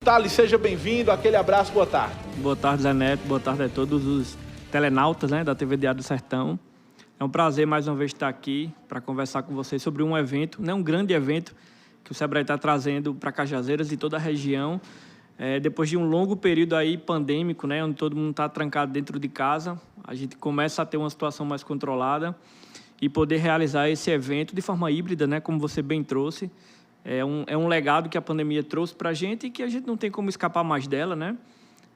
Thales, seja bem-vindo, aquele abraço, boa tarde. Boa tarde, Zé Neto, boa tarde a todos os telenautas, né, da TV Diário do Sertão. É um prazer mais uma vez estar aqui para conversar com vocês sobre um evento, né, um grande evento que o Sebrae está trazendo para Cajazeiras e toda a região, depois de um longo período aí pandêmico, né, onde todo mundo está trancado dentro de casa, a gente começa a ter uma situação mais controlada e poder realizar esse evento de forma híbrida, né, como você bem trouxe. É um legado que a pandemia trouxe para a gente e que a gente não tem como escapar mais dela, né?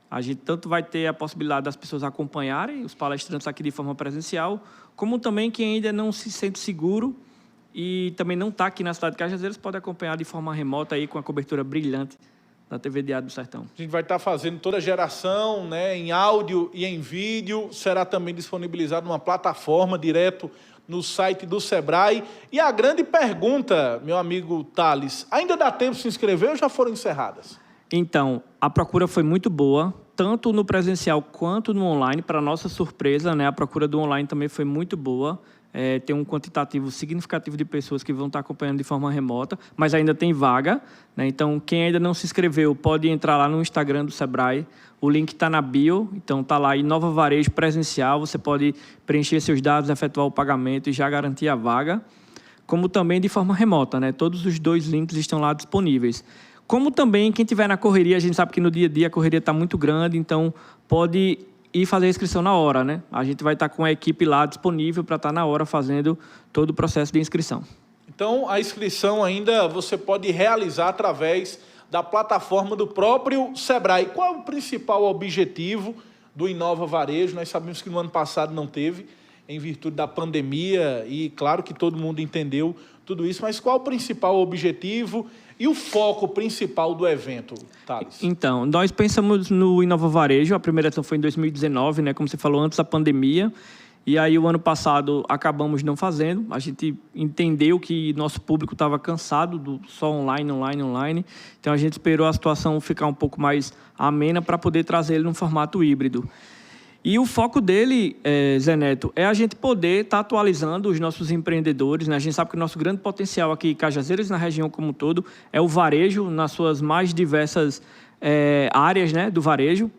A gente tanto vai ter a possibilidade das pessoas acompanharem os palestrantes aqui de forma presencial, como também quem ainda não se sente seguro e também não está aqui na cidade de Cajazeiras pode acompanhar de forma remota aí com a cobertura brilhante da TV Diário do Sertão. A gente vai estar fazendo toda a geração, né, em áudio e em vídeo, será também disponibilizado numa plataforma direto no site do Sebrae. E a grande pergunta, meu amigo Thales, ainda dá tempo de se inscrever ou já foram encerradas? Então, a procura foi muito boa, tanto no presencial quanto no online. Para nossa surpresa, né, a procura do online também foi muito boa. Tem um quantitativo significativo de pessoas que vão estar acompanhando de forma remota, mas ainda tem vaga, né? Então, quem ainda não se inscreveu pode entrar lá no Instagram do Sebrae. O link está na bio, então está lá em Nova Varejo presencial. Você pode preencher seus dados, efetuar o pagamento e já garantir a vaga, como também de forma remota, né? Todos os dois links estão lá disponíveis. Como também quem estiver na correria, a gente sabe que no dia a dia a correria está muito grande, então pode ir fazer a inscrição na hora, né? A gente vai estar com a equipe lá disponível para estar na hora fazendo todo o processo de inscrição. Então, a inscrição ainda você pode realizar através da plataforma do próprio Sebrae. Qual é o principal objetivo do Inova Varejo? Nós sabemos que no ano passado não teve, em virtude da pandemia, e claro que todo mundo entendeu tudo isso, mas qual é o principal objetivo e o foco principal do evento, Thales? Então, nós pensamos no Inova Varejo, a primeira edição foi em 2019, né, como você falou, antes da pandemia, e aí o ano passado acabamos não fazendo. A gente entendeu que nosso público estava cansado do só online, então a gente esperou a situação ficar um pouco mais amena para poder trazer ele num formato híbrido. E o foco dele, Zé Neto, é a gente poder estar atualizando os nossos empreendedores, né? A gente sabe que o nosso grande potencial aqui em Cajazeiras, na região como um todo, é o varejo, nas suas mais diversas áreas, né, do varejo.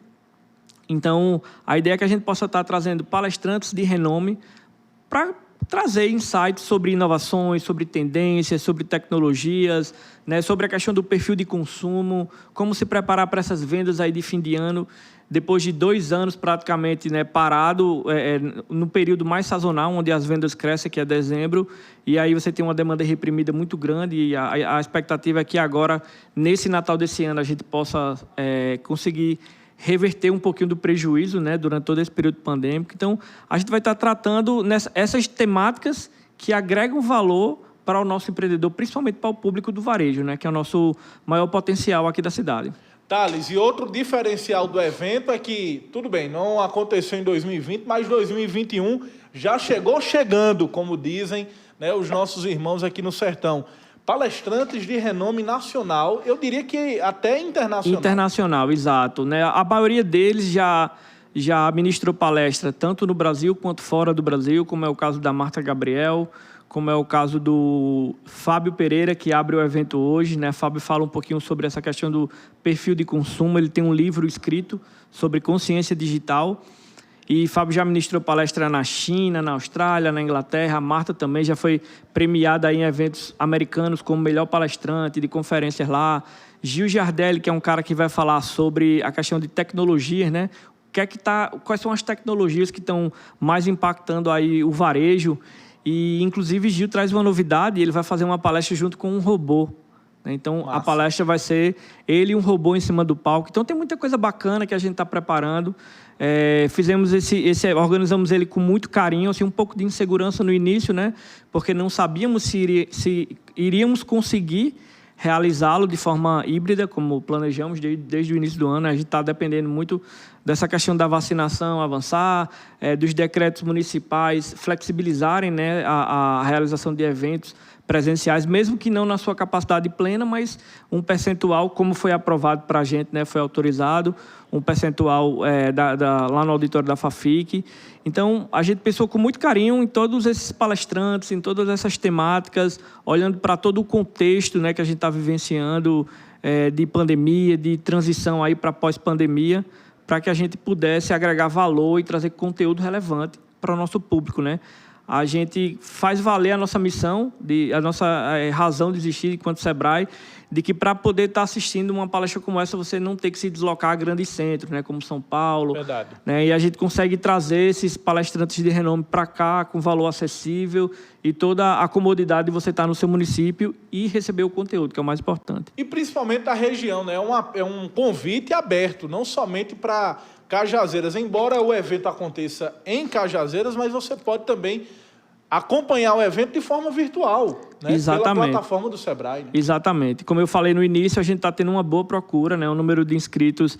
Então, a ideia é que a gente possa estar trazendo palestrantes de renome para trazer insights sobre inovações, sobre tendências, sobre tecnologias, né, sobre a questão do perfil de consumo, como se preparar para essas vendas aí de fim de ano, depois de 2 anos praticamente, né, parado, no período mais sazonal, onde as vendas crescem, que é dezembro, e aí você tem uma demanda reprimida muito grande, e a expectativa é que agora, nesse Natal desse ano, a gente possa conseguir reverter um pouquinho do prejuízo, né, durante todo esse período pandêmico. Então, a gente vai estar tratando essas temáticas que agregam valor para o nosso empreendedor, principalmente para o público do varejo, né, que é o nosso maior potencial aqui da cidade. Thales, e outro diferencial do evento é que, tudo bem, não aconteceu em 2020, mas 2021 já chegou chegando, como dizem, né, os nossos irmãos aqui no Sertão. Palestrantes de renome nacional, eu diria que até internacional. Internacional, exato, né? A maioria deles já ministrou palestra tanto no Brasil quanto fora do Brasil, como é o caso da Marta Gabriel, como é o caso do Fábio Pereira, que abre o evento hoje, né? Fábio fala um pouquinho sobre essa questão do perfil de consumo. Ele tem um livro escrito sobre consciência digital. E Fábio já ministrou palestra na China, na Austrália, na Inglaterra. A Marta também já foi premiada em eventos americanos como melhor palestrante de conferências lá. Gil Giardelli, que é um cara que vai falar sobre a questão de tecnologias, né? Quais são as tecnologias que estão mais impactando aí o varejo? E, inclusive, Gil traz uma novidade, ele vai fazer uma palestra junto com um robô. Então, a palestra vai ser ele e um robô em cima do palco. Então, tem muita coisa bacana que a gente está preparando. Fizemos organizamos ele com muito carinho, assim, um pouco de insegurança no início, né? Porque não sabíamos se iríamos conseguir realizá-lo de forma híbrida, como planejamos desde o início do ano. A gente está dependendo muito dessa questão da vacinação avançar, dos decretos municipais flexibilizarem, né, a realização de eventos presenciais, mesmo que não na sua capacidade plena, mas um percentual, como foi aprovado para a gente, né, foi autorizado, um percentual lá no auditório da FAFIC. Então, a gente pensou com muito carinho em todos esses palestrantes, em todas essas temáticas, olhando para todo o contexto, né, que a gente está vivenciando de pandemia, de transição aí para pós-pandemia, para que a gente pudesse agregar valor e trazer conteúdo relevante para o nosso público, né? A gente faz valer a nossa missão, a nossa razão de existir enquanto Sebrae, de que para poder estar assistindo uma palestra como essa, você não tem que se deslocar a grandes centros, né, como São Paulo. Verdade. Né, e a gente consegue trazer esses palestrantes de renome para cá, com valor acessível e toda a comodidade de você estar no seu município e receber o conteúdo, que é o mais importante. E principalmente da região, né? É um convite aberto, não somente para Cajazeiras, embora o evento aconteça em Cajazeiras, mas você pode também acompanhar o evento de forma virtual, né? Exatamente. Pela plataforma do Sebrae. Né? Exatamente. Como eu falei no início, a gente está tendo uma boa procura, né? Um número de inscritos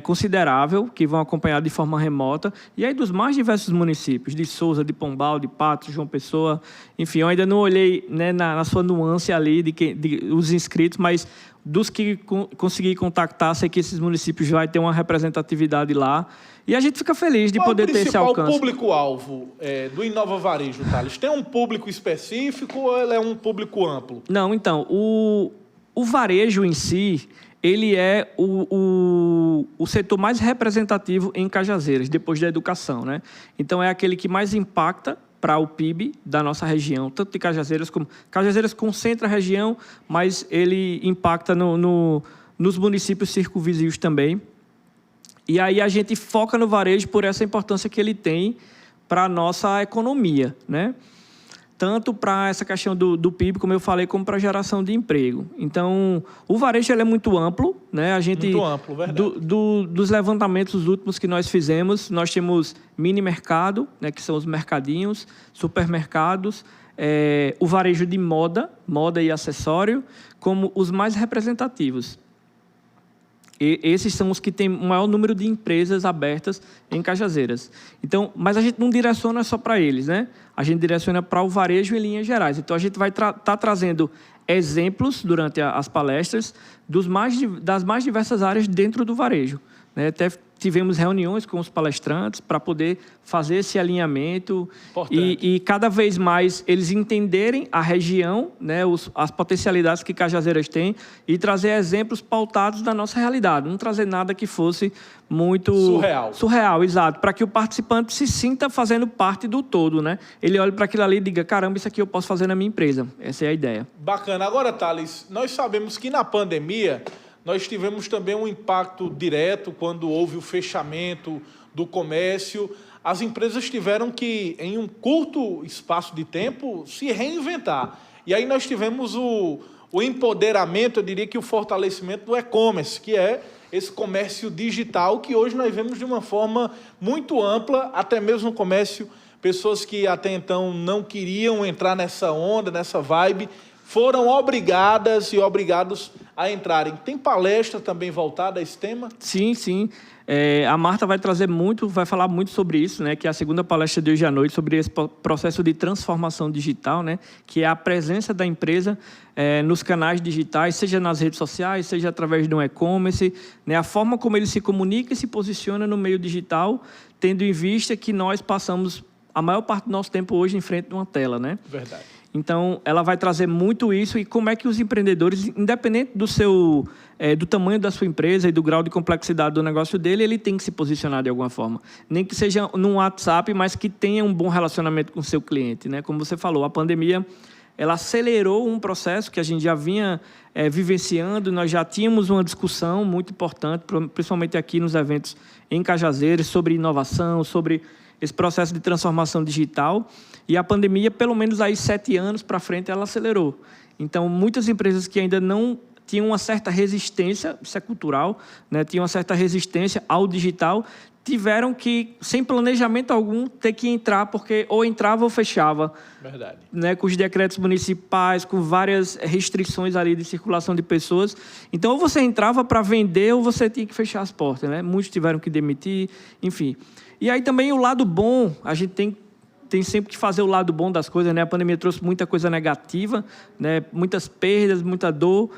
considerável, que vão acompanhar de forma remota, e aí dos mais diversos municípios, de Sousa, de Pombal, de Patos, João Pessoa, enfim, eu ainda não olhei, né, na sua nuance ali de os inscritos, mas dos que consegui contactar, sei que esses municípios vai ter uma representatividade lá, e a gente fica feliz de poder ter esse alcance. Qual o público-alvo do Inova Varejo, Thales? Tem um público específico ou ele é um público amplo? Não, então, o varejo em si, ele é o setor mais representativo em Cajazeiras, depois da educação, né? Então, é aquele que mais impacta para o PIB da nossa região, tanto de Cajazeiras como... Cajazeiras concentra a região, mas ele impacta nos municípios circunvizinhos também. E aí a gente foca no varejo por essa importância que ele tem para a nossa economia, né? Tanto para essa questão do PIB, como eu falei, como para a geração de emprego. Então, o varejo ele é muito amplo, né? A gente, muito amplo, verdade. Dos levantamentos últimos que nós fizemos, nós temos mini mercado, né, que são os mercadinhos, supermercados, o varejo de moda e acessório, como os mais representativos. E esses são os que têm o maior número de empresas abertas em Cajazeiras. Então, mas a gente não direciona só para eles, né? A gente direciona para o varejo em linhas gerais. Então, a gente vai estar trazendo exemplos durante as palestras das mais diversas áreas dentro do varejo, né? Até tivemos reuniões com os palestrantes para poder fazer esse alinhamento e cada vez mais eles entenderem a região, né, as potencialidades que Cajazeiras tem e trazer exemplos pautados da nossa realidade. Não trazer nada que fosse muito... Surreal, exato. Para que o participante se sinta fazendo parte do todo, né? Ele olha para aquilo ali e diga, caramba, isso aqui eu posso fazer na minha empresa. Essa é a ideia. Bacana. Agora, Thales, nós sabemos que na pandemia nós tivemos também um impacto direto quando houve o fechamento do comércio. As empresas tiveram que, em um curto espaço de tempo, se reinventar. E aí nós tivemos o empoderamento, eu diria que o fortalecimento do e-commerce, que é esse comércio digital que hoje nós vemos de uma forma muito ampla, até mesmo no comércio, pessoas que até então não queriam entrar nessa onda, nessa vibe, foram obrigadas e obrigados a entrarem. Tem palestra também voltada a esse tema? Sim, sim. A Marta vai falar muito sobre isso, né? Que é a segunda palestra de hoje à noite, sobre esse processo de transformação digital, né? Que é a presença da empresa nos canais digitais, seja nas redes sociais, seja através de um e-commerce, né? A forma como ele se comunica e se posiciona no meio digital, tendo em vista que nós passamos a maior parte do nosso tempo hoje em frente de uma tela, né? Verdade. Então, ela vai trazer muito isso e como é que os empreendedores, independente do tamanho da sua empresa e do grau de complexidade do negócio dele, ele tem que se posicionar de alguma forma. Nem que seja num WhatsApp, mas que tenha um bom relacionamento com o seu cliente, né? Como você falou, a pandemia ela acelerou um processo que a gente já vinha vivenciando, nós já tínhamos uma discussão muito importante, principalmente aqui nos eventos em Cajazeiras, sobre inovação, sobre esse processo de transformação digital. E a pandemia, pelo menos aí 7 anos para frente, ela acelerou. Então, muitas empresas que ainda não tinham uma certa resistência, isso é cultural, né? Tinham uma certa resistência ao digital, tiveram que, sem planejamento algum, ter que entrar, porque ou entrava ou fechava. Verdade. Né? Com os decretos municipais, com várias restrições ali de circulação de pessoas. Então, ou você entrava para vender ou você tinha que fechar as portas, né? Muitos tiveram que demitir, enfim. E aí também o lado bom, a gente tem sempre que fazer o lado bom das coisas, né? A pandemia trouxe muita coisa negativa, né? Muitas perdas, muita dor,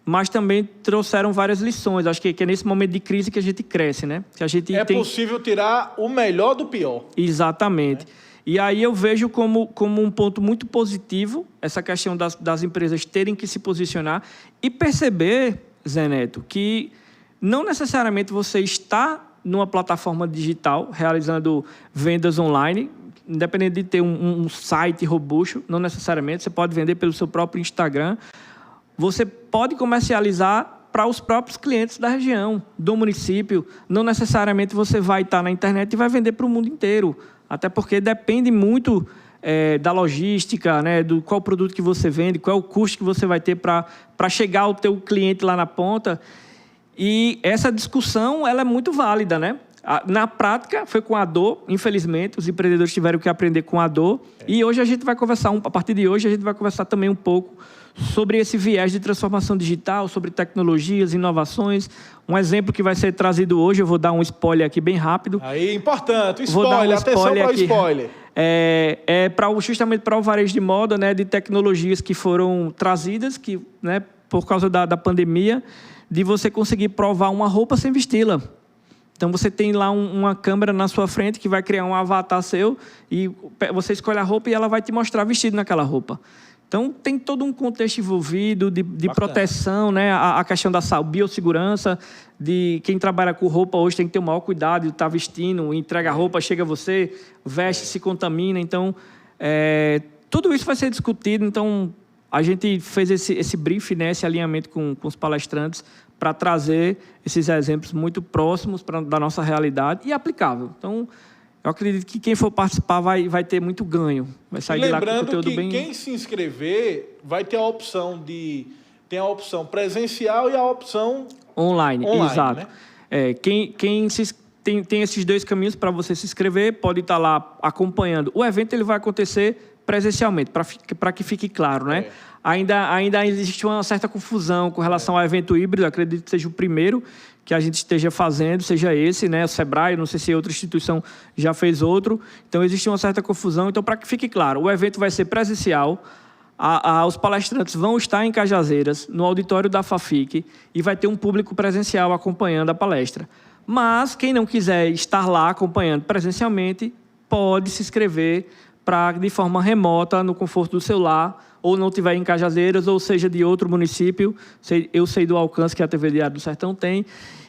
mas também trouxeram várias lições. Acho que é nesse momento de crise que a gente cresce, né? Que a gente possível tirar o melhor do pior. Exatamente. E aí eu vejo como um ponto muito positivo essa questão das empresas terem que se posicionar e perceber, Zé Neto, que não necessariamente você está numa plataforma digital realizando vendas online, independente de ter um site robusto, não necessariamente, você pode vender pelo seu próprio Instagram, você pode comercializar para os próprios clientes da região, do município, não necessariamente você vai estar na internet e vai vender para o mundo inteiro, até porque depende muito da logística, né, do qual produto que você vende, qual é o custo que você vai ter para chegar ao teu cliente lá na ponta. E essa discussão ela é muito válida, né? Na prática, foi com a dor, infelizmente, os empreendedores tiveram que aprender com a dor. E hoje a gente vai conversar, a partir de hoje, a gente vai conversar também um pouco sobre esse viés de transformação digital, sobre tecnologias, inovações. Um exemplo que vai ser trazido hoje, eu vou dar um spoiler aqui bem rápido. Aí, importante, spoiler, atenção para o spoiler. Justamente para o varejo de moda, né, de tecnologias que foram trazidas, que, né, por causa da pandemia, de você conseguir provar uma roupa sem vesti-la. Então, você tem lá uma câmera na sua frente que vai criar um avatar seu e você escolhe a roupa e ela vai te mostrar vestido naquela roupa. Então, tem todo um contexto envolvido de proteção, né? A questão da biossegurança, de quem trabalha com roupa hoje tem que ter o maior cuidado de estar vestindo, entrega a roupa, chega você, veste, se contamina. Então, tudo isso vai ser discutido. Então, a gente fez esse briefing, né? Esse alinhamento com os palestrantes para trazer esses exemplos muito próximos da nossa realidade e aplicável. Então, eu acredito que quem for participar vai ter muito ganho. Vai sair de lá com conteúdo bem... Lembrando que quem se inscrever vai ter a opção tem a opção presencial e a opção online, exato. Né? Quem tem esses dois caminhos para você se inscrever, pode estar lá acompanhando. O evento ele vai acontecer presencialmente, para que fique claro, né? Ainda existe uma certa confusão com relação ao evento híbrido, acredito que seja o primeiro que a gente esteja fazendo, seja esse, né? O Sebrae, não sei se outra instituição já fez outro. Então, existe uma certa confusão. Então, para que fique claro, o evento vai ser presencial, os palestrantes vão estar em Cajazeiras, no auditório da FAFIC, e vai ter um público presencial acompanhando a palestra. Mas, quem não quiser estar lá acompanhando presencialmente, pode se inscrever de forma remota, no conforto do celular, ou não tiver em Cajazeiras, ou seja, de outro município. Eu sei do alcance que a TV Diário do Sertão tem,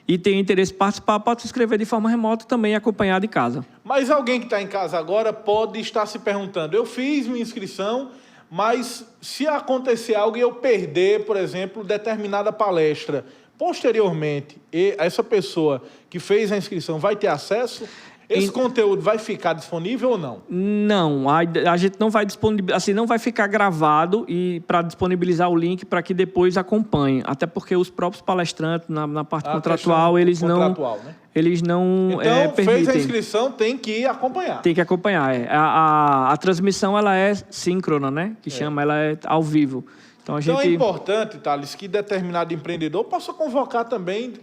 e tem interesse em participar, pode se inscrever de forma remota também, acompanhar de casa. Mas alguém que está em casa agora pode estar se perguntando, eu fiz minha inscrição, mas se acontecer algo e eu perder, por exemplo, determinada palestra, posteriormente, essa pessoa que fez a inscrição vai ter acesso? Esse conteúdo vai ficar disponível ou não? Não, a gente não vai disponibilizar, assim, não vai ficar gravado e para disponibilizar o link para que depois acompanhe. Até porque os próprios palestrantes, na parte contratual, eles não então, permitem. Fez a inscrição, tem que acompanhar. Tem que acompanhar. A transmissão ela é síncrona, né? Que chama, ela é ao vivo. Então é importante, Thales, que determinado empreendedor possa convocar também...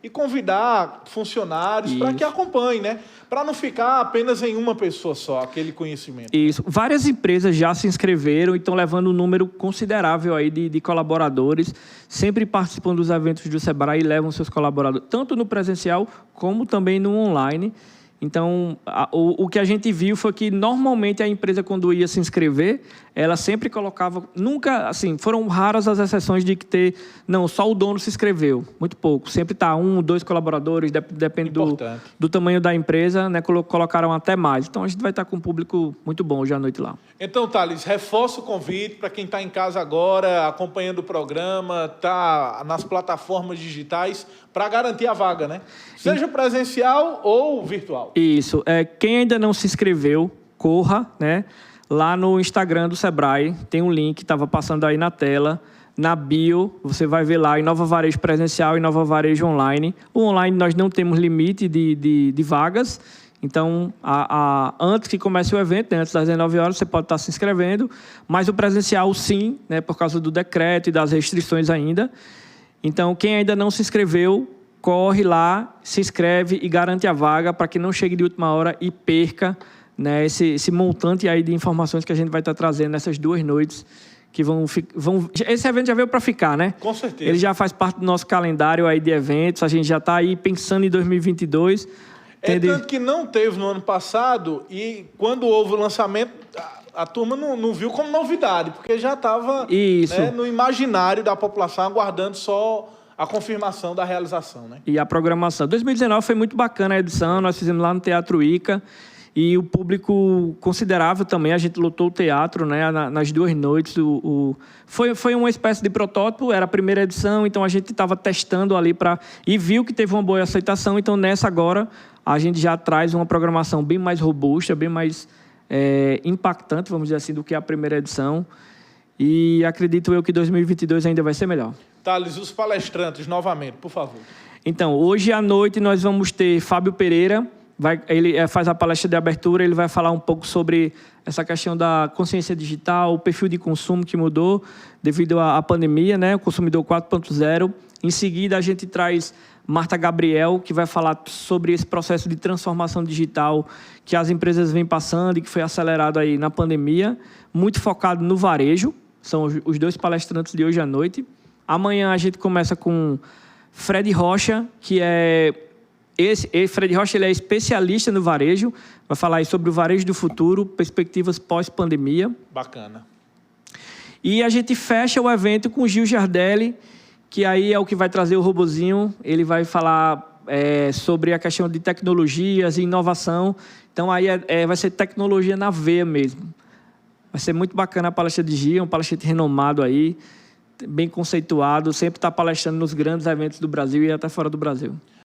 e convidar funcionários para que acompanhem, né? Para não ficar apenas em uma pessoa só, aquele conhecimento. Isso. Várias empresas já se inscreveram e estão levando um número considerável aí de colaboradores, sempre participam dos eventos do Sebrae e levam seus colaboradores, tanto no presencial como também no online. Então, o que a gente viu foi que, normalmente, a empresa, quando ia se inscrever, ela sempre colocava... Nunca, assim, foram raras as exceções de que não, só o dono se inscreveu. Muito pouco. Sempre está 1, 2 colaboradores, depende do tamanho da empresa, né? Colocaram até mais. Então, a gente vai estar com um público muito bom hoje à noite lá. Então, Thales, reforça o convite para quem está em casa agora, acompanhando o programa, está nas plataformas digitais, para garantir a vaga, né? Seja presencial ou virtual. Isso. Quem ainda não se inscreveu, corra, né? Lá no Instagram do Sebrae, tem um link que estava passando aí na tela. Na bio, você vai ver lá Inova Varejo presencial e Inova Varejo online. O online nós não temos limite de vagas. Então, antes que comece o evento, né, antes das 19 horas, você pode estar se inscrevendo. Mas o presencial, sim, né, por causa do decreto e das restrições ainda. Então, quem ainda não se inscreveu, corre lá, se inscreve e garante a vaga para que não chegue de última hora e perca, né, esse montante aí de informações que a gente vai estar trazendo nessas 2 noites, que vão... Esse evento já veio para ficar, né? Com certeza. Ele já faz parte do nosso calendário aí de eventos, a gente já está aí pensando em 2022. Tanto que não teve no ano passado e quando houve o lançamento... A turma não viu como novidade, porque já estava, né, no imaginário da população, aguardando só a confirmação da realização, né? E a programação. 2019 foi muito bacana a edição, nós fizemos lá no Teatro Ica, e o público considerável também, a gente lotou o teatro, né, nas 2 noites. Foi uma espécie de protótipo, era a primeira edição, então a gente estava testando ali e viu que teve uma boa aceitação, então nessa agora a gente já traz uma programação bem mais robusta, bem mais impactante, vamos dizer assim, do que a primeira edição. E acredito eu que 2022 ainda vai ser melhor. Thales, os palestrantes, novamente, por favor. Então, hoje à noite nós vamos ter Fábio Pereira, ele faz a palestra de abertura, ele vai falar um pouco sobre essa questão da consciência digital, o perfil de consumo que mudou devido à pandemia, né? O consumidor 4.0. Em seguida, a gente traz Marta Gabriel, que vai falar sobre esse processo de transformação digital que as empresas vêm passando e que foi acelerado aí na pandemia, muito focado no varejo. São os 2 palestrantes de hoje à noite. Amanhã a gente começa com Fred Rocha, que Fred Rocha ele é especialista no varejo, vai falar aí sobre o varejo do futuro, perspectivas pós-pandemia. Bacana. E a gente fecha o evento com Gil Giardelli, que aí é o que vai trazer o robozinho. Ele vai falar sobre a questão de tecnologias e inovação. Então, aí vai ser tecnologia na veia mesmo. Vai ser muito bacana a palestra de Gil, um palestrante renomado aí, bem conceituado, sempre está palestrando nos grandes eventos do Brasil e até fora do Brasil.